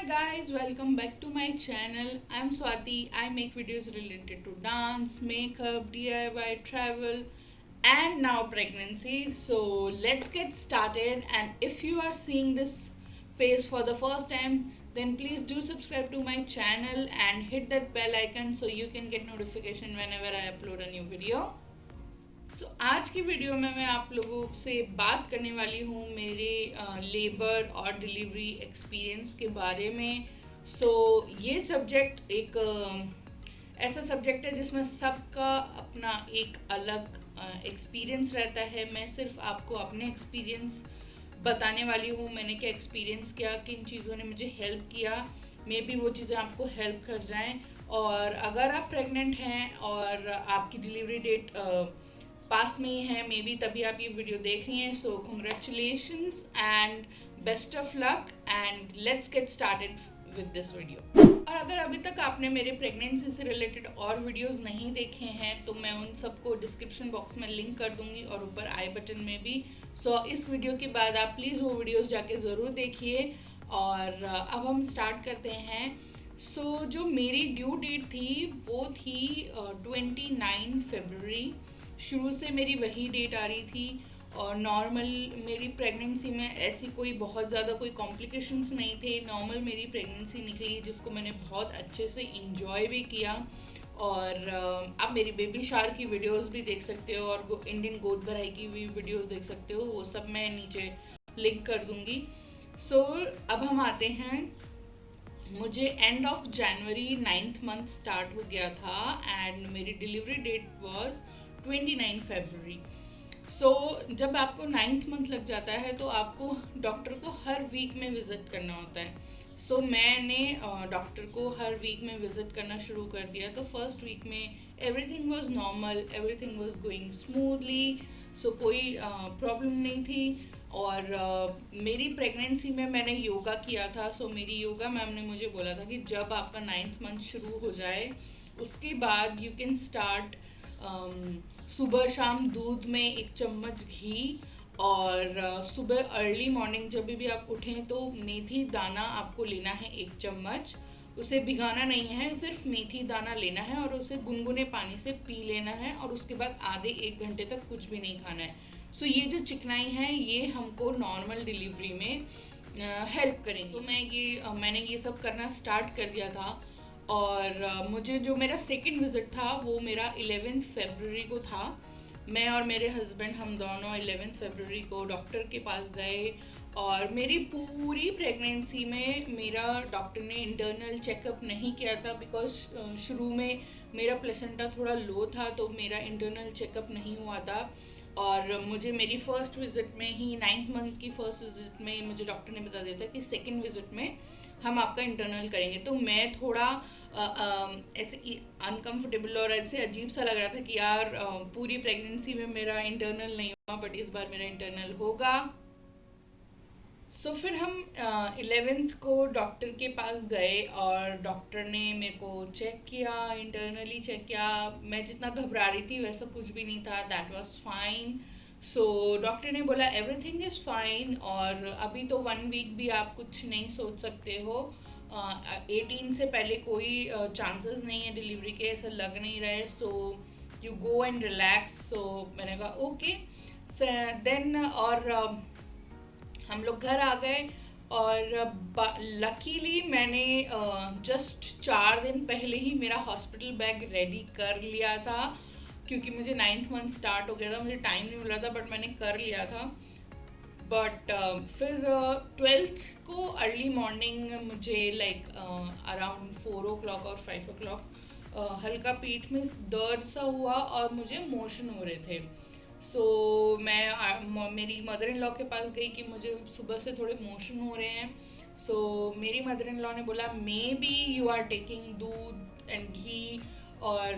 guys, welcome back to my channel. I'm Swati. I make videos related to dance, makeup, DIY, travel, and now pregnancy. So let's get started. And if you are seeing this face for the first time, then please do subscribe to my channel and hit that bell icon so you can get notification whenever I upload a new video. आज की video में मैं आप लोगों से बात करने वाली हूँ मेरे लेबर और डिलीवरी एक्सपीरियंस के बारे में। ये सब्जेक्ट एक ऐसा सब्जेक्ट है जिसमें सबका अपना एक अलग एक्सपीरियंस रहता है। मैं सिर्फ आपको अपने एक्सपीरियंस बताने वाली हूँ, मैंने क्या एक्सपीरियंस किया, किन चीज़ों ने मुझे हेल्प किया, मे बी वो चीज़ें आपको हेल्प कर जाएं। और अगर आप प्रेग्नेंट हैं और आपकी डिलीवरी डेट पास में ही है, मे बी तभी आप ये वीडियो देख रही हैं। सो congratulations and best of luck and let's get started with this video. और अगर अभी तक आपने मेरे प्रेगनेंसी से रिलेटेड और वीडियोस नहीं देखे हैं तो मैं उन सबको डिस्क्रिप्शन बॉक्स में लिंक कर दूंगी और ऊपर आई बटन में भी। इस वीडियो के बाद आप प्लीज़ वो वीडियोस जाके ज़रूर देखिए। और अब हम स्टार्ट करते हैं। जो मेरी ड्यू डेट थी वो थी 29 फरवरी। शुरू से मेरी वही डेट आ रही थी और नॉर्मल मेरी प्रेगनेंसी में ऐसी कोई बहुत ज़्यादा कोई कॉम्प्लिकेशंस नहीं थे। नॉर्मल मेरी प्रेगनेंसी निकली जिसको मैंने बहुत अच्छे से इंजॉय भी किया। और आप मेरी बेबी शावर की वीडियोस भी देख सकते हो और इंडियन गोद भराई की भी वीडियोस देख सकते हो, वो सब मैं नीचे लिंक कर दूँगी। अब हम आते हैं। मुझे end of January 9th month start हो गया था एंड मेरी डिलीवरी डेट वाज 29 फरवरी। जब आपको 9th मंथ लग जाता है तो आपको डॉक्टर को हर वीक में विज़िट करना होता है। मैंने डॉक्टर को हर वीक में विज़िट करना शुरू कर दिया। तो फर्स्ट वीक में everything was normal, everything was going smoothly. कोई प्रॉब्लम नहीं थी। और मेरी प्रेगनेंसी में मैंने योगा किया था। मेरी योगा मैम ने मुझे बोला था कि जब आपका 9th मंथ शुरू हो जाए उसके बाद यू कैन स्टार्ट सुबह शाम दूध में 1 चम्मच घी और सुबह अर्ली मॉर्निंग जब भी आप उठें तो मेथी दाना आपको लेना है 1 चम्मच। उसे भिगाना नहीं है, सिर्फ मेथी दाना लेना है और उसे गुनगुने पानी से पी लेना है और उसके बाद आधे 1 घंटे तक कुछ भी नहीं खाना है। ये जो चिकनाई है ये हमको नॉर्मल डिलीवरी में हेल्प करेंगी। मैंने ये सब करना स्टार्ट कर दिया था। और मुझे जो मेरा सेकंड विज़िट था वो मेरा 11th फरवरी को था। मैं और मेरे हस्बैंड हम दोनों 11th फरवरी को डॉक्टर के पास गए। और मेरी पूरी प्रेगनेंसी में मेरा डॉक्टर ने इंटरनल चेकअप नहीं किया था बिकॉज शुरू में मेरा प्लेसेंटा थोड़ा लो था तो मेरा इंटरनल चेकअप नहीं हुआ था। और मुझे मेरी फर्स्ट विज़िट में ही 9th मंथ की फर्स्ट विज़िट में मुझे डॉक्टर ने बता दिया था कि सेकेंड विज़िट में हम आपका इंटरनल करेंगे। तो मैं थोड़ा ऐसे अनकंफर्टेबल और ऐसे अजीब सा लग रहा था कि यार पूरी प्रेगनेंसी में मेरा इंटरनल नहीं हुआ बट इस बार मेरा इंटरनल होगा। फिर हम 11th को डॉक्टर के पास गए और डॉक्टर ने मेरे को चेक किया, इंटरनली चेक किया। मैं जितना घबरा रही थी वैसा कुछ भी नहीं था, दैट वाज फाइन। डॉक्टर ने बोला एवरीथिंग इज़ फाइन और अभी तो 1 वीक भी आप कुछ नहीं सोच सकते हो। 18 से पहले कोई चांसेस नहीं है डिलीवरी के, ऐसा लग नहीं रहा है। You go and relax. मैंने कहा ओके। देन और हम लोग घर आ गए और लकीली मैंने जस्ट 4 दिन पहले ही मेरा हॉस्पिटल बैग रेडी कर लिया था क्योंकि मुझे 9th मंथ स्टार्ट हो गया था, मुझे टाइम नहीं मिल रहा था बट मैंने कर लिया था। बट फिर 12th को अर्ली मॉर्निंग मुझे अराउंड 4 o'clock और 5 o'clock हल्का पीठ में दर्द सा हुआ और मुझे मोशन हो रहे थे। मैं मेरी मदर इन लॉ के पास गई कि मुझे सुबह से थोड़े मोशन हो रहे हैं। मेरी मदर इन लॉ ने बोला may be you are taking doodh and ghee और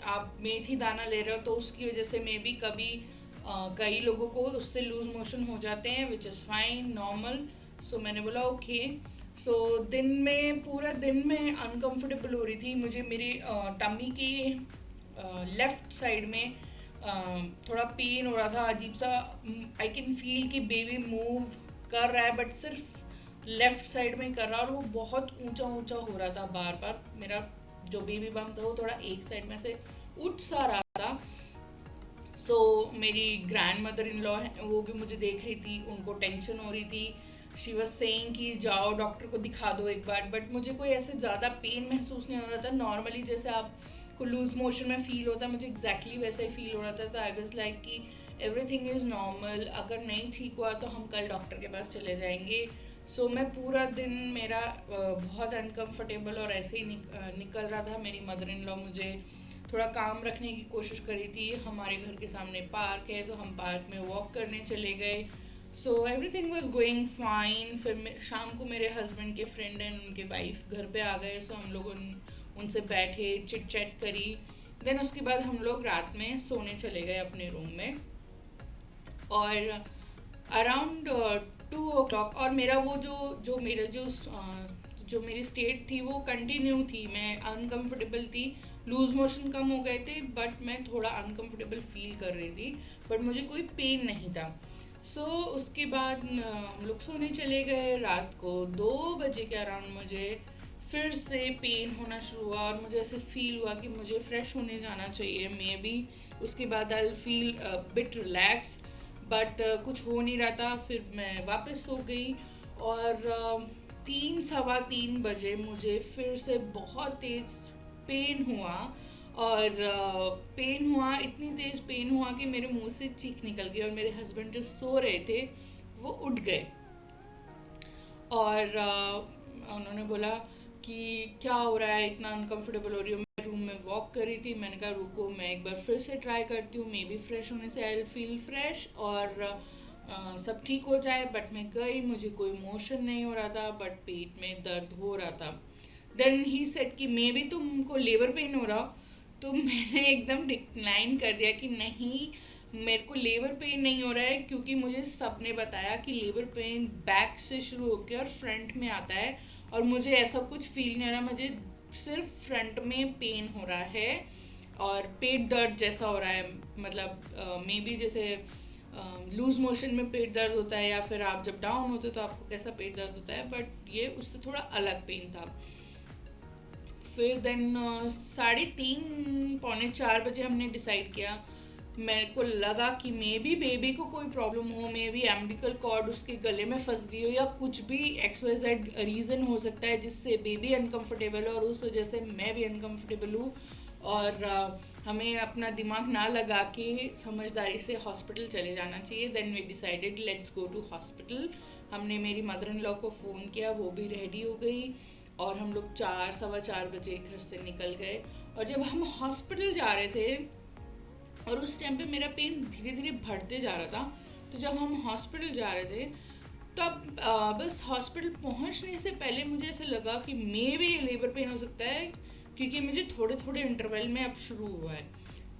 आप मेथी दाना ले रहे हो तो उसकी वजह से मे बी कई लोगों को उससे लूज मोशन हो जाते हैं विच इज़ फाइन नॉर्मल। मैंने बोला ओके। पूरा दिन में अनकंफर्टेबल हो रही थी। मुझे मेरी टमी की लेफ़्ट साइड में थोड़ा पेन हो रहा था, अजीब सा। आई कैन फील कि बेबी मूव कर रहा है बट सिर्फ लेफ्ट साइड में कर रहा, और वो बहुत ऊंचा ऊंचा हो रहा था बार बार। मेरा जो बेबी बम था वो थोड़ा एक साइड में से उठ सा रहा था। सो मेरी ग्रैंड मदर इन लॉ है, वो भी मुझे देख रही थी, उनको टेंशन हो रही थी। शी वॉज सेइंग कि जाओ डॉक्टर को दिखा दो एक बार। बट मुझे कोई ऐसे ज़्यादा पेन महसूस नहीं हो रहा था। नॉर्मली जैसे आपको लूज मोशन में फील होता है, मुझे एग्जैक्टली वैसा ही फील हो रहा था। तो आई वॉज लाइक कि एवरीथिंग इज़ नॉर्मल, अगर नहीं ठीक हुआ तो हम कल डॉक्टर के पास चले जाएंगे। सो मैं पूरा दिन मेरा बहुत अनकंफर्टेबल और ऐसे ही निकल रहा था। मेरी मदर इन लॉ मुझे थोड़ा काम रखने की कोशिश करी थी। हमारे घर के सामने पार्क है, तो हम पार्क में वॉक करने चले गए। So everything was going fine. फिर शाम को मेरे हस्बैंड के फ्रेंड एंड उनके वाइफ घर पे आ गए। सो हम लोग उनसे बैठे, चिट चैट करी। देन उसके बाद हम लोग रात में सोने चले गए अपने रूम में। और अराउंड 2 o'clock, और मेरा वो जो मेरी स्टेट थी वो कंटिन्यू थी। मैं अनकंफर्टेबल थी, लूज मोशन कम हो गए थे, बट मैं थोड़ा अनकंफर्टेबल फील कर रही थी, बट मुझे कोई पेन नहीं था। उसके बाद हम लोग सोने चले गए। रात को 2 बजे के अराउंड मुझे फिर से पेन होना शुरू हुआ, और मुझे ऐसे फील हुआ कि मुझे फ्रेश होने जाना चाहिए मे बी। उसके बाद I feel bit relax, but कुछ हो नहीं रहा था। फिर मैं वापस सो गई, और 3 सवा 3 बजे मुझे फिर से बहुत तेज पेन हुआ। और पेन हुआ, इतनी तेज पेन हुआ कि मेरे मुंह से चीख निकल गई, और मेरे हस्बैंड जो सो रहे थे वो उठ गए। और उन्होंने बोला कि क्या हो रहा है, इतना अनकंफर्टेबल हो रही हो। मैं रूम में वॉक कर रही थी, मैंने कहा रुको मैं एक बार फिर से ट्राई करती हूँ, मे बी फ्रेश होने से आई फील फ्रेश और सब ठीक हो जाए। बट मैं गई, मुझे कोई मोशन नहीं हो रहा था, बट पेट में दर्द हो रहा था। देन ही सेड कि मे बी तुमको लेबर पेन हो रहा हो। तो मैंने एकदम डिक्लाइन कर दिया कि नहीं, मेरे को लेबर पेन नहीं हो रहा है, क्योंकि मुझे सबने बताया कि लेबर पेन बैक से शुरू होकर और फ्रंट में आता है, और मुझे ऐसा कुछ फील नहीं हो रहा। मुझे सिर्फ फ्रंट में पेन हो रहा है और पेट दर्द जैसा हो रहा है। मतलब मे बी जैसे लूज मोशन में पेट दर्द होता है, या फिर आप जब डाउन होते हो तो आपको कैसा पेट दर्द होता है, बट ये उससे थोड़ा अलग पेन था। फिर देन 3:30 पौने 4 बजे हमने डिसाइड किया। मेरे को लगा कि मे बी बेबी को कोई प्रॉब्लम हो, मे बी एम्बिलिकल कॉर्ड उसके गले में फंस गई हो, या कुछ भी XYZ रीज़न हो सकता है जिससे बेबी अनकंफर्टेबल हो, और उस वजह से मैं भी अनकंफर्टेबल हूँ। और हमें अपना दिमाग ना लगा के समझदारी से हॉस्पिटल चले जाना चाहिए। Then we decided let's go to hospital. हमने मेरी मदर इन लॉ को फ़ोन किया, वो भी रेडी हो गई, और हम लोग 4 सवा 4 बजे घर से निकल गए। और जब हम हॉस्पिटल जा रहे थे, और उस टाइम पे मेरा पेन धीरे धीरे बढ़ते जा रहा था, तो जब हम हॉस्पिटल जा रहे थे तब बस हॉस्पिटल पहुंचने से पहले मुझे ऐसा लगा कि मे भी लेबर पेन हो सकता है, क्योंकि मुझे थोड़े थोड़े इंटरवल में अब शुरू हुआ है।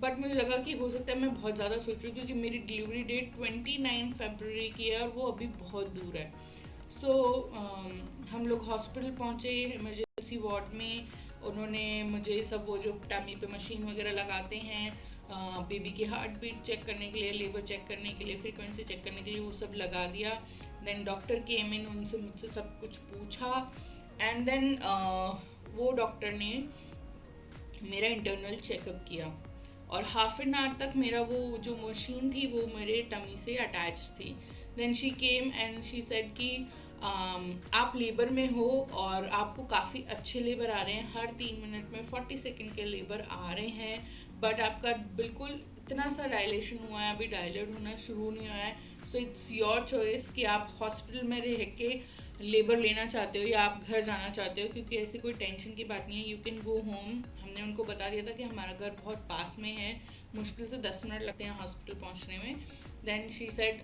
बट मुझे लगा कि हो सकता है मैं बहुत ज़्यादा सोच रही हूँ, क्योंकि मेरी डिलीवरी डेट 29 फरवरी की है, और वो अभी बहुत दूर है। हम लोग हॉस्पिटल पहुँचे, इमरजेंसी वार्ड में। उन्होंने मुझे सब वो जो टमी पे मशीन वगैरह लगाते हैं बेबी की हार्ट बीट चेक करने के लिए, लेबर चेक करने के लिए, फ्रीक्वेंसी चेक करने के लिए, वो सब लगा दिया। देन डॉक्टर केम इन, उनसे मुझसे सब कुछ पूछा, एंड देन वो डॉक्टर ने मेरा इंटरनल चेकअप किया। और हाफ एन आवर तक मेरा वो जो मशीन थी वो मेरे टमी से अटैच थी। Then she came and she said कि आप लेबर में हो, और आपको काफ़ी अच्छे लेबर आ रहे हैं, हर 3 मिनट में 40 सेकेंड के लेबर आ रहे हैं, बट आपका बिल्कुल इतना सा डायलेशन हुआ है, अभी डायलेट होना शुरू नहीं हुआ है। सो इट्स योर चॉइस कि आप हॉस्पिटल में रह के लेबर लेना चाहते हो या आप घर जाना चाहते हो, क्योंकि ऐसी कोई टेंशन की बात नहीं है, यू कैन गो होम। हमने उनको बता दिया था कि हमारा घर बहुत पास में है, मुश्किल से 10 मिनट लगते हैं हॉस्पिटल पहुंचने में। Then she said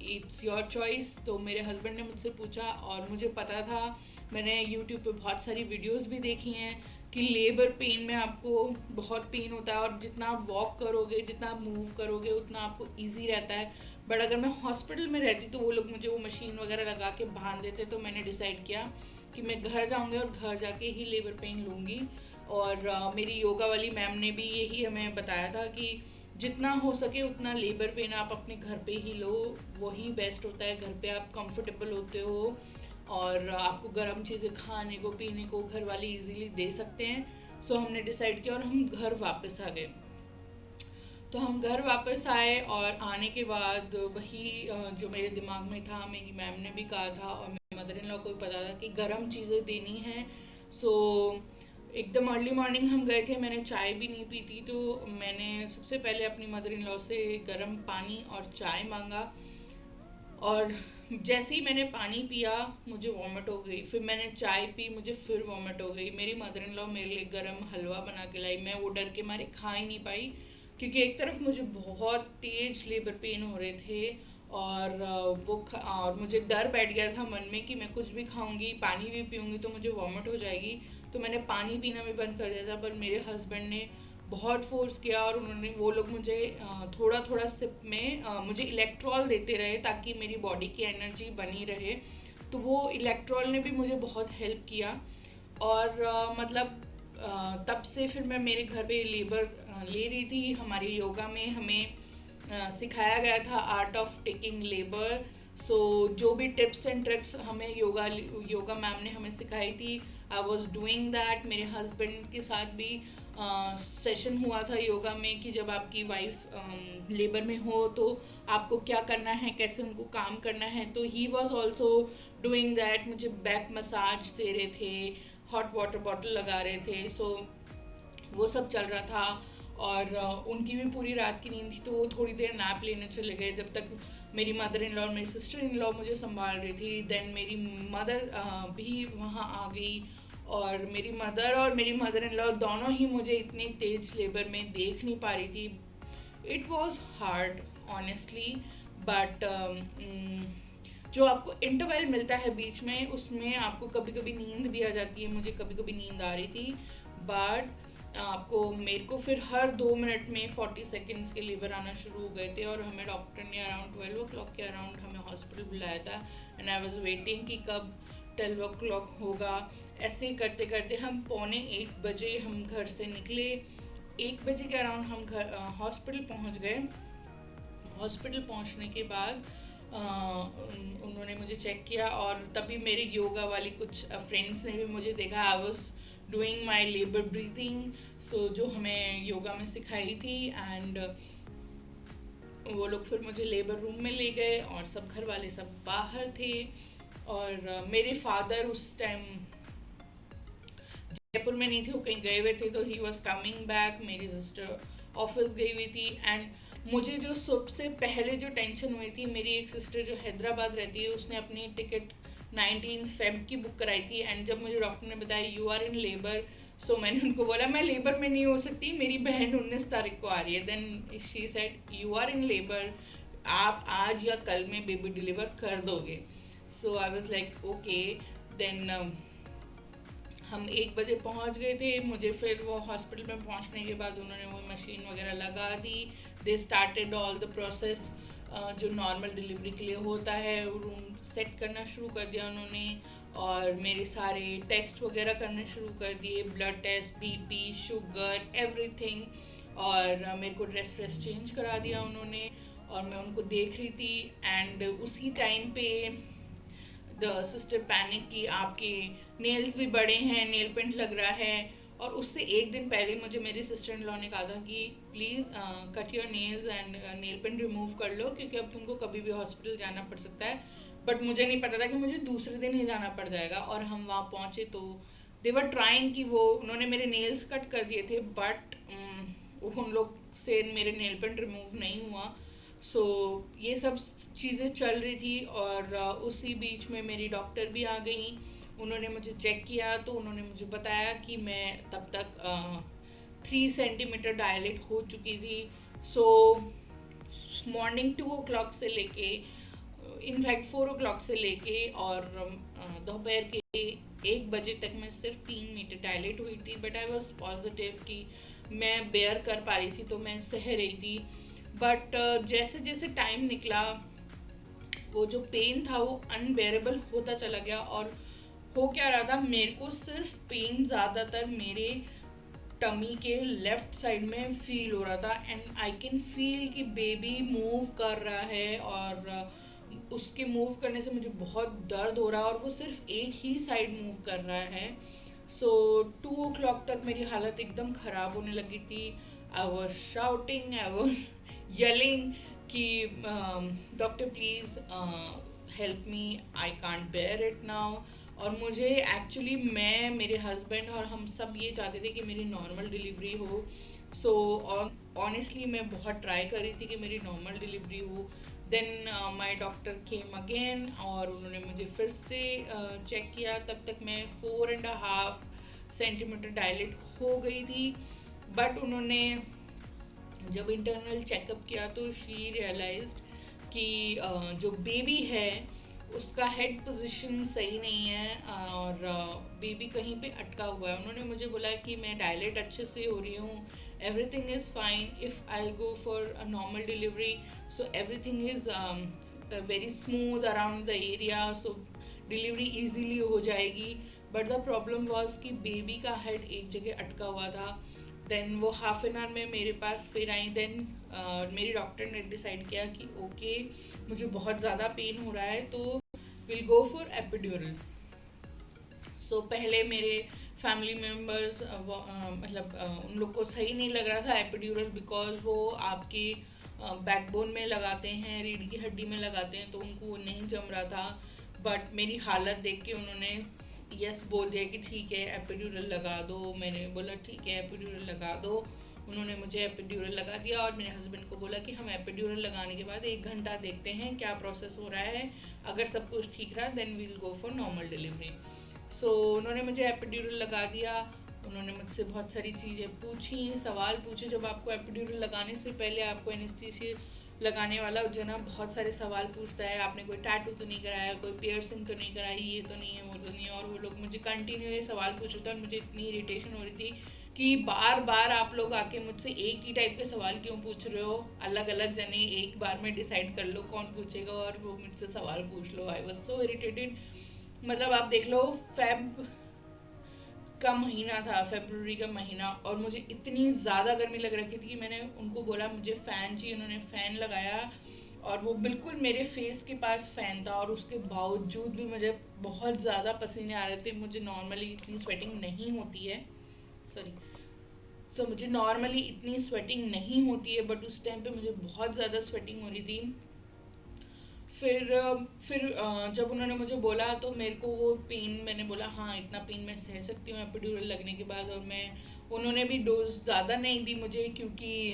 it's your choice. तो मेरे हस्बैंड ने मुझसे पूछा, और मुझे पता था, मैंने यूट्यूब पे बहुत सारी वीडियोस भी देखी हैं कि लेबर पेन में आपको बहुत पेन होता है, और जितना आप वॉक करोगे, जितना आप मूव करोगे, उतना आपको ईजी रहता है। बट अगर मैं हॉस्पिटल में रहती तो वो लोग मुझे वो मशीन वगैरह लगा के बांध देते। तो मैंने डिसाइड किया कि मैं घर जाऊंगी और घर जाके ही लेबर पेन लूँगी। और मेरी योगा वाली मैम ने भी यही हमें बताया था कि जितना हो सके उतना लेबर पेन आप अपने घर पे ही लो, वही बेस्ट होता है। घर पे आप कंफर्टेबल होते हो, और आपको गर्म चीज़ें खाने को पीने को घर वाले इजीली दे सकते हैं। सो हमने डिसाइड किया और हम घर वापस आ गए। तो हम घर वापस आए और आने के बाद वही जो मेरे दिमाग में था, मेरी मैम ने भी कहा था और मेरी मदर इन लॉ को भी पता था कि गर्म चीज़ें देनी है। सो एकदम अर्ली मॉर्निंग हम गए थे, मैंने चाय भी नहीं पी थी, तो मैंने सबसे पहले अपनी मदर इन लॉ से गर्म पानी और चाय मांगा। और जैसे ही मैंने पानी पिया मुझे वॉमिट हो गई, फिर मैंने चाय पी, मुझे फिर वॉमिट हो गई। मेरी मदर इन लॉ मेरे लिए गरम हलवा बना के लाई, मैं वो डर के मारे खा ही नहीं पाई, क्योंकि एक तरफ मुझे बहुत तेज लेबर पेन हो रहे थे और और मुझे डर बैठ गया था मन में कि मैं कुछ भी खाऊंगी, पानी भी पीऊंगी तो मुझे वॉमिट हो जाएगी। तो मैंने पानी पीना भी बंद कर दिया था। पर मेरे हस्बैंड ने बहुत फोर्स किया और वो लोग मुझे थोड़ा थोड़ा सिप में मुझे इलेक्ट्रॉल देते रहे ताकि मेरी बॉडी की एनर्जी बनी रहे। तो वो इलेक्ट्रॉल ने भी मुझे बहुत हेल्प किया। और मतलब तब से फिर मैं मेरे घर पे लेबर ले रही थी। हमारे योगा में हमें सिखाया गया था आर्ट ऑफ टेकिंग लेबर। सो जो भी टिप्स एंड ट्रिक्स हमें योगा मैम ने हमें सिखाई थी, आई वॉज डूइंग दैट। मेरे हस्बैंड के साथ भी सेशन हुआ था योगा में कि जब आपकी वाइफ लेबर में हो तो आपको क्या करना है, कैसे उनको काम करना है। तो he was also doing that, मुझे बैक मसाज दे रहे थे, हॉट वाटर बॉटल लगा रहे थे। सो वो सब चल रहा था। और उनकी भी पूरी रात की नींद थी, तो वो थोड़ी देर नैप लेने चले गए जब तक मेरी मदर इन लॉ और मेरी सिस्टर इन लॉ मुझे संभाल रही थी। देन मेरी मदर भी वहाँ आ गई और मेरी मदर और मेरी मदर इन लॉ दोनों ही मुझे इतनी तेज लेबर में देख नहीं पा रही थी। It was hard honestly, but जो आपको इंटरवल मिलता है बीच में, उसमें आपको कभी कभी नींद भी आ जाती है। मुझे कभी कभी नींद आ रही थी, बट आपको मेरे को फिर हर 2 मिनट में 40 सेकेंड्स के लेबर आना शुरू हो गए थे। और हमें डॉक्टर ने अराउंड 12 o'clock के अराउंड हमें हॉस्पिटल बुलाया था एंड आई वॉज वेटिंग कि कब 12 o'clock होगा। ऐसे करते करते हम 1:45 हम घर से निकले। 1 बजे के अराउंड हम घर हॉस्पिटल पहुंच गए। हॉस्पिटल पहुंचने के बाद उन्होंने मुझे चेक किया और तभी मेरे योगा वाली कुछ फ्रेंड्स ने भी मुझे देखा। I was doing my labour breathing, so जो हमें योगा में सिखाई थी। एंड वो लोग फिर मुझे लेबर रूम में ले गए और सब घर वाले सब बाहर थे। और मेरे फादर उस टाइम जयपुर में नहीं थे, वो कहीं गए हुए थे, तो ही वॉज कमिंग बैक। मेरी सिस्टर ऑफिस गई हुई थी। एंड मुझे जो सबसे पहले जो टेंशन हुई थी, मेरी एक सिस्टर जो हैदराबाद रहती है, उसने अपनी टिकट 19 Feb की बुक कराई थी। एंड जब मुझे डॉक्टर ने बताया यू आर इन लेबर, सो मैंने उनको बोला मैं लेबर में नहीं हो सकती, मेरी बहन 19 तारीख को आ रही है। Then she said you are in labour, आप आज या कल में बेबी डिलीवर कर दोगे। So I was like okay. देन हम 1 बजे पहुंच गए थे। मुझे फिर वो हॉस्पिटल में पहुंचने के बाद उन्होंने वो मशीन वगैरह लगा दी। They started all the process जो नॉर्मल डिलीवरी के लिए होता है। रूम सेट करना शुरू कर दिया उन्होंने और मेरे सारे टेस्ट वगैरह करने शुरू कर दिए, blood test, BP, sugar, everything. और मेरे को ड्रेस चेंज करा दिया उन्होंने और मैं उनको देख रही थी। एंड उसी टाइम पे द सिस्टर पैनिक की आपके नेल्स भी बड़े हैं, नेल पेंट लग रहा है। और उससे एक दिन पहले मुझे मेरी सिस्टर इन लॉ ने कहा था कि please cut your nails and nail paint remove कर लो, क्योंकि अब तुमको कभी भी हॉस्पिटल जाना पड़ सकता है। बट मुझे नहीं पता था कि मुझे दूसरे दिन ही जाना पड़ जाएगा। और हम वहाँ पहुँचे तो दे वर ट्राइंग कि वो उन्होंने मेरे नेल्स कट कर दिए थे, बट उन लोग से मेरे नेल पेंट रिमूव नहीं हुआ। सो ये सब चीज़ें चल रही थी। और उसी बीच में मेरी डॉक्टर भी आ गई। उन्होंने मुझे चेक किया तो उन्होंने मुझे बताया कि मैं तब तक 3 सेंटीमीटर डायलेट हो चुकी थी। सो मॉर्निंग 2 o'clock से लेके इनफैक्ट 4 o'clock से लेके और दोपहर के 1 बजे तक मैं सिर्फ 3 मीटर डायलेट हुई थी। बट आई वॉज पॉजिटिव कि मैं बेयर कर पा रही थी, तो मैं सह रही थी। बट जैसे जैसे टाइम निकला वो जो पेन था वो अनबेरेबल होता चला गया। और हो क्या रहा था, मेरे को सिर्फ पेन ज़्यादातर मेरे टमी के लेफ्ट साइड में फील हो रहा था। एंड आई कैन फील कि बेबी मूव कर रहा है और उसके मूव करने से मुझे बहुत दर्द हो रहा है और वो सिर्फ एक ही साइड मूव कर रहा है। सो 2 o'clock तक मेरी हालत एकदम ख़राब होने लगी थी। I was shouting, I was yelling कि doctor please help me, I can't bear it now. और मुझे एक्चुअली, मैं, मेरे हस्बैंड और हम सब ये चाहते थे कि मेरी नॉर्मल डिलीवरी हो। सो ऑनेस्टली मैं बहुत ट्राई कर रही थी कि मेरी नॉर्मल डिलीवरी हो। Then my doctor came again और उन्होंने मुझे फिर से चेक किया। तब तक मैं 4.5 सेंटीमीटर डायलेट हो गई थी। बट उन्होंने जब इंटरनल चेकअप किया तो शी रियलाइज्ड कि जो बेबी है उसका हेड पोजीशन सही नहीं है और बेबी कहीं पे अटका हुआ है। उन्होंने मुझे बोला कि मैं डायलेट अच्छे से हो रही हूँ, everything is fine. If I'll go for a normal delivery, so everything is very smooth around the area, so delivery easily हो जाएगी। बट द प्रॉब्लम वॉज कि बेबी का हेड एक जगह अटका हुआ था। देन वो हाफ एन आवर में मेरे पास फिर आई। देन मेरी डॉक्टर ने डिसाइड किया कि ओके मुझे बहुत ज़्यादा पेन हो रहा है तो विल गो फॉर एपिड्यूरल। सो पहले मेरे फैमिली मेम्बर्स उन लोग को सही नहीं लग रहा था एपिड्यूरल, बिकॉज वो आपके बैकबोन में लगाते हैं, रीढ़ की हड्डी में लगाते हैं, तो उनको वो नहीं जम रहा था। बट मेरी हालत देख के उन्होंने यस बोल दिया कि ठीक है एपिड्यूरल लगा दो। मैंने बोला ठीक है एपिड्यूरल लगा दो। उन्होंने मुझे एपिड्यूरल लगा दिया और मेरे हस्बैंड को बोला कि हम एपिड्यूरल लगाने के बाद 1 घंटा देखते हैं क्या प्रोसेस हो रहा है, अगर सब कुछ ठीक रहा then we'll go for normal delivery. So उन्होंने मुझे एपिड्यूरल लगा दिया। उन्होंने मुझसे बहुत सारी चीज़ें पूछी, सवाल पूछे। जब आपको एपिड्यूरल लगाने से पहले आपको एनेस्थीसिया लगाने वाला जो ना बहुत सारे सवाल पूछता है, आपने कोई टैटू तो नहीं कराया, कोई पियर्सिंग तो नहीं कराई, ये तो नहीं है, वो तो नहीं है। और वो लोग मुझे कंटिन्यू ये सवाल पूछ रहे थे और मुझे इतनी इरिटेशन हो रही थी कि बार बार आप लोग आके मुझसे एक ही टाइप के सवाल क्यों पूछ रहे हो, अलग अलग जने एक बार में डिसाइड कर लो कौन पूछेगा और वो मुझसे सवाल पूछ लो। I was so irritated. मतलब आप देख लो फेब का महीना था, फरवरी का महीना, और मुझे इतनी ज़्यादा गर्मी लग रही थी कि मैंने उनको बोला मुझे फ़ैन चाहिए। उन्होंने फ़ैन लगाया और वो बिल्कुल मेरे फेस के पास फ़ैन था और उसके बावजूद भी मुझे बहुत ज़्यादा पसीने आ रहे थे। मुझे नॉर्मली इतनी स्वेटिंग नहीं होती है, सॉरी, तो मुझे नॉर्मली इतनी स्वेटिंग नहीं होती है, बट उस टाइम पे मुझे बहुत ज़्यादा स्वेटिंग हो रही थी। फिर जब उन्होंने मुझे बोला तो मेरे को वो पेन, मैंने बोला हाँ इतना पेन मैं सह सकती हूँ एपिड्यूरल लगने के बाद। और उन्होंने भी डोज ज़्यादा नहीं दी मुझे, क्योंकि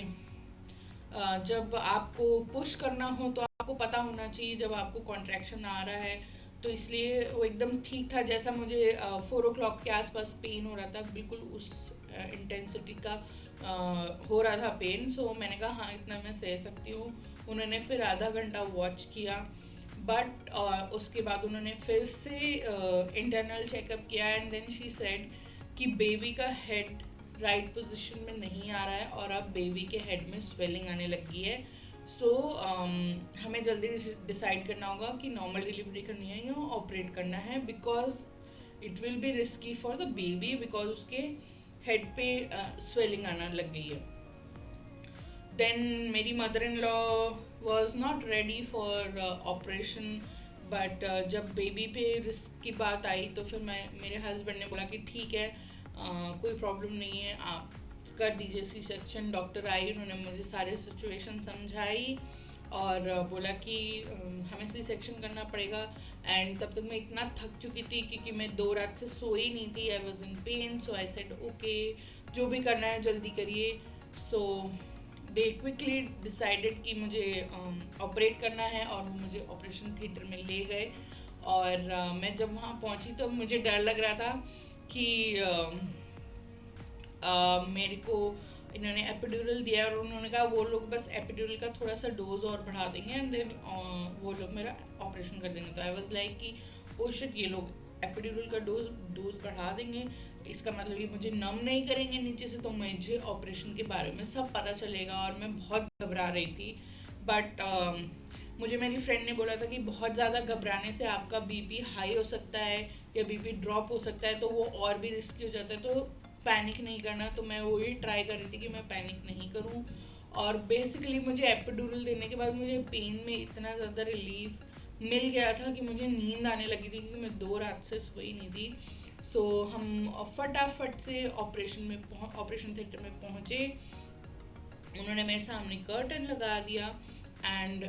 जब आपको पुश करना हो तो आपको पता होना चाहिए जब आपको कॉन्ट्रैक्शन आ रहा है। तो इसलिए वो एकदम ठीक था, जैसा मुझे 4 o'clock के आसपास पेन हो रहा था, बिल्कुल उस इंटेंसिटी का हो रहा था पेन। सो मैंने कहा हाँ इतना मैं सह सकती हूँ। उन्होंने फिर आधा घंटा वॉच किया, बट उसके बाद उन्होंने फिर से इंटरनल चेकअप किया एंड देन शी सेड कि बेबी का हेड राइट पोजीशन में नहीं आ रहा है और अब बेबी के हेड में स्वेलिंग आने लगी है। सो हमें जल्दी डिसाइड करना होगा कि नॉर्मल डिलीवरी करनी है या ऑपरेट करना है, because it will be risky for the baby, because उसके हेड पे स्वेलिंग आना लग गई है। देन मेरी mother in law was not ready for operation, but जब बेबी पे रिस्क की बात आई तो फिर मेरे हस्बैंड ने बोला कि ठीक है कोई प्रॉब्लम नहीं है, आप कर दीजिए सी सेक्शन। डॉक्टर आई, उन्होंने मुझे सारे सिचुएशन समझाई और बोला कि हमें सी सेक्शन करना पड़ेगा। एंड तब तक मैं इतना थक चुकी थी क्योंकि मैं 2 रात से सोई नहीं थी, I was in pen. So I said okay जो भी करना है जल्दी करिए। सो दे क्विकली डिसाइडेड कि मुझे ऑपरेट करना है और वो मुझे ऑपरेशन थिएटर में ले गए। और मैं जब वहाँ पहुँची तो मुझे डर लग रहा था कि मेरे को इन्होंने एपिड्यूरल दिया और उन्होंने कहा वो लोग बस एपिड्यूरल का थोड़ा सा डोज और बढ़ा देंगे एंड देन वो लोग मेरा ऑपरेशन कर देंगे। तो आई वाज लाइक कि ओ शिट, ये लोग एपिड्यूरल का डोज बढ़ा देंगे, इसका मतलब ये मुझे नम नहीं करेंगे नीचे से, तो मुझे ऑपरेशन के बारे में सब पता चलेगा। और मैं बहुत घबरा रही थी। बट मुझे मेरी फ्रेंड ने बोला था कि बहुत ज़्यादा घबराने से आपका बीपी हाई हो सकता है या बीपी ड्रॉप हो सकता है, तो वो और भी रिस्की हो जाता है, तो पैनिक नहीं करना। तो मैं वही ट्राई कर रही थी कि मैं पैनिक नहीं करूं। और बेसिकली मुझे एपिड्यूरल देने के बाद मुझे पेन में इतना ज़्यादा रिलीफ मिल गया था कि मुझे नींद आने लगी थी क्योंकि मैं 2 रात से सोई नहीं थी। सो हम फटाफट से ऑपरेशन थिएटर में पहुँचे। उन्होंने मेरे सामने कर्टन लगा दिया एंड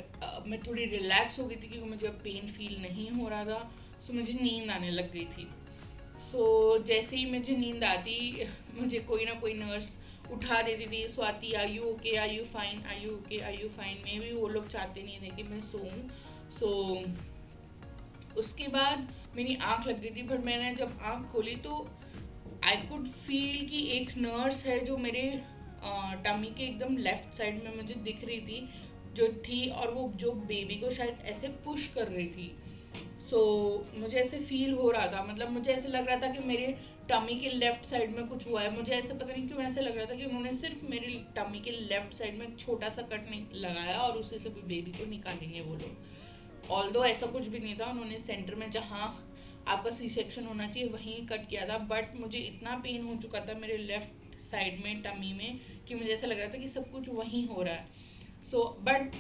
मैं थोड़ी रिलैक्स हो गई थी क्योंकि मुझे अब पेन फील नहीं हो रहा था। सो मुझे नींद आने लग गई थी। सो जैसे ही मुझे नींद आती मुझे कोई ना कोई नर्स उठा देती थी, Swati are you okay, are you fine, are you okay, are you fine. मे भी वो लोग चाहते नहीं थे कि मैं सोऊं। सो उसके बाद मेरी आँख लग गई थी, पर मैंने जब आँख खोली तो आई कुड फील कि एक नर्स है जो मेरे टमी के एकदम लेफ्ट साइड में मुझे दिख रही थी जो थी, और वो जो बेबी को शायद ऐसे पुश कर रही थी। सो मुझे ऐसे फील हो रहा था, मतलब मुझे ऐसे लग रहा था कि मेरे टमी के लेफ्ट साइड में कुछ हुआ है। मुझे ऐसे पता नहीं क्यों ऐसे लग रहा था कि उन्होंने सिर्फ मेरे टमी के लेफ्ट साइड में एक छोटा सा कट लगाया और उसी से बेबी को निकालेंगे वो लोग। ऑल्दो ऐसा कुछ भी नहीं था, उन्होंने सेंटर में जहाँ आपका सी सेक्शन होना चाहिए वहीं कट किया था, बट मुझे इतना पेन हो चुका था मेरे लेफ्ट साइड में टमी में कि मुझे ऐसा लग रहा था कि सब कुछ वहीं हो रहा है। सो बट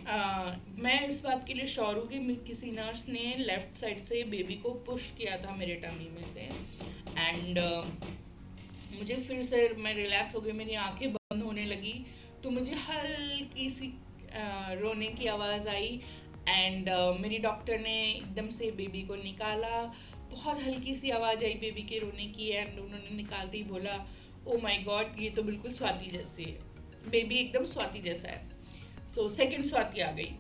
मैं इस बात के लिए श्योर हूँ कि किसी नर्स ने लेफ्ट साइड से बेबी को पुश किया था मेरे टमी में से। एंड मुझे फिर से मैं रिलैक्स हो गई, मेरी आंखें बंद होने लगी तो मुझे हल्की सी रोने की आवाज़ आई। एंड मेरी डॉक्टर ने एकदम से बेबी को निकाला। बहुत हल्की सी आवाज़ आई बेबी के रोने की एंड उन्होंने निकालते ही बोला ओ माय गॉड, ये तो बिल्कुल स्वाति जैसे है, बेबी एकदम स्वाति जैसा है। सो सेकेंड स्वाति आ गई।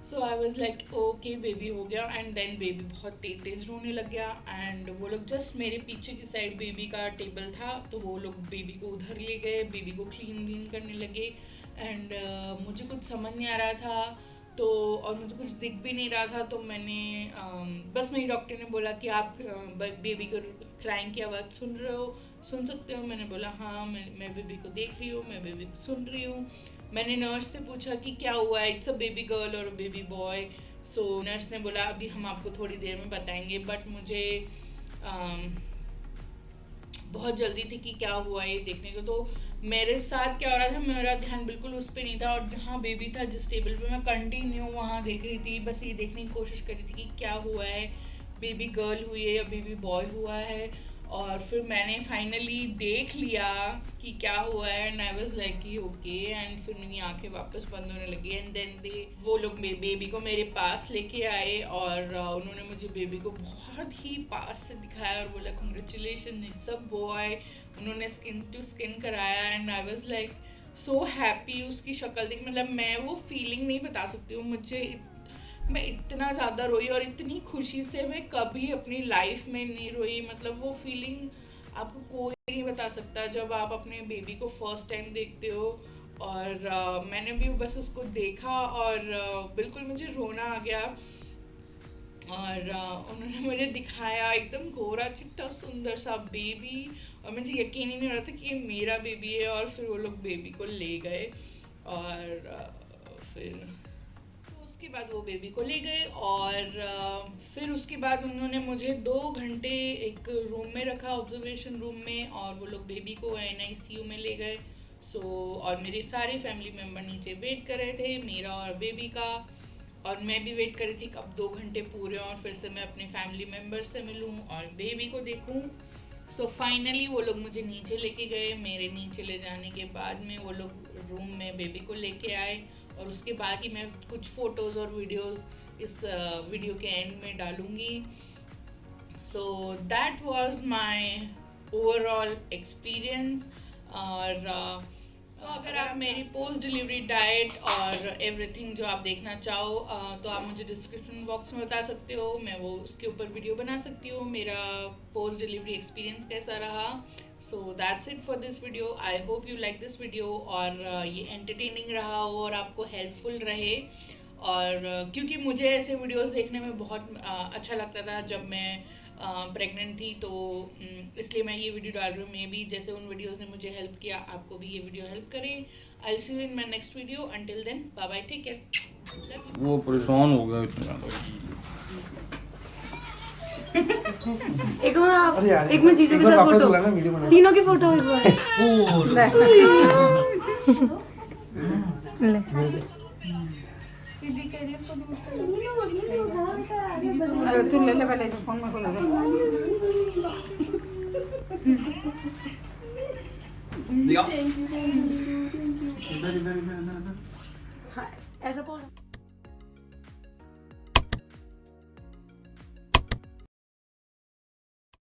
So I was like okay baby हो गया। एंड देन बेबी बहुत तेज रोने लग गया एंड वो लोग जस्ट मेरे पीछे की साइड बेबी का टेबल था तो वो लोग बेबी को उधर ले गए, बेबी को क्लीन करने लगे। एंड मुझे कुछ समझ नहीं आ रहा था तो, और मुझे कुछ दिख भी नहीं रहा था, तो मैंने बस मेरी डॉक्टर ने बोला कि आप बेबी को क्राइंग की आवाज़ सुन सकते हो। मैंने बोला हाँ, मैं बेबी को देख रही हूँ, मैं बेबी को सुन रही हूँ। मैंने नर्स से पूछा कि क्या हुआ है, इट्स अ बेबी गर्ल और बेबी बॉय। सो नर्स ने बोला अभी हम आपको थोड़ी देर में बताएंगे, बट मुझे बहुत जल्दी थी कि क्या हुआ है देखने को। तो मेरे साथ क्या हो रहा था, मेरा ध्यान बिल्कुल उस पर नहीं था, और जहाँ बेबी था जिस टेबल पे मैं कंटिन्यू वहाँ देख रही थी, बस ये देखने की कोशिश कर रही थी कि क्या हुआ है, बेबी गर्ल हुई है या बेबी बॉय हुआ है। और फिर मैंने फाइनली देख लिया कि क्या हुआ है and I was like okay. And फिर मेरी आंखें वापस बंद होने लगी एंड देन वो लोग बेबी को मेरे पास लेके आए और उन्होंने मुझे बेबी को बहुत ही पास से दिखाया और बोला कंग्रेचुलेशन, इट्स अ बॉय। उन्होंने स्किन टू स्किन कराया and I was like so happy. उसकी शक्ल देख, मतलब मैं वो फीलिंग नहीं बता सकती हूँ। मैं इतना ज़्यादा रोई और इतनी खुशी से मैं कभी अपनी लाइफ में नहीं रोई। मतलब वो फीलिंग आपको कोई नहीं बता सकता जब आप अपने बेबी को फर्स्ट टाइम देखते हो। और मैंने भी बस उसको देखा और बिल्कुल मुझे रोना आ गया। और उन्होंने मुझे दिखाया एकदम गोरा चिट्टा सुंदर सा बेबी, और मुझे यकीन ही नहीं हो रहा था कि ये मेरा बेबी है। और फिर वो लोग बेबी को ले गए और फिर उसके बाद वो बेबी को ले गए और फिर उसके बाद उन्होंने मुझे 2 घंटे एक रूम में रखा, ऑब्जर्वेशन रूम में, और वो लोग बेबी को NICU में ले गए। सो और मेरे सारे फैमिली मेम्बर नीचे वेट कर रहे थे, मेरा और बेबी का, और मैं भी वेट कर रही थी कब 2 घंटे पूरे और फिर से मैं अपने फैमिली मेम्बर से मिलूँ और बेबी को देखूँ। सो फाइनली वो लोग मुझे नीचे लेके गए। मेरे नीचे ले जाने के बाद में वो लोग रूम में बेबी को लेके आए और उसके बाद ही मैं कुछ फ़ोटोज़ और वीडियोज़ इस वीडियो के एंड में डालूँगी। So that was my overall experience. और अगर आप मेरी पोस्ट डिलीवरी डाइट और एवरीथिंग जो आप देखना चाहो तो आप मुझे डिस्क्रिप्शन बॉक्स में बता सकते हो, मैं वो उसके ऊपर वीडियो बना सकती हूँ मेरा पोस्ट डिलीवरी एक्सपीरियंस कैसा रहा। So that's it for this video. I hope you like this video और ये एंटरटेनिंग रहा हो और आपको हेल्पफुल रहे। और क्योंकि मुझे ऐसे वीडियोस देखने में बहुत अच्छा लगता था जब मैं प्रेग्नेंट थी, तो इसलिए मैं ये वीडियो डाल रही हूँ। मे बी जैसे उन वीडियोस ने मुझे हेल्प किया, आपको भी ये वीडियो हेल्प करे। I will see you in my next video. Until then bye bye, take care. वो परेशान हो गया इतना। एक में जीजू के साथ फोटो, तीनों की फोटो एक बार। ले दीदी कह रही है इसको दूर से दीदी तो अरे तू ले ले पहले इस फोन में खोल दे। दिखाओ। ऐसा बोल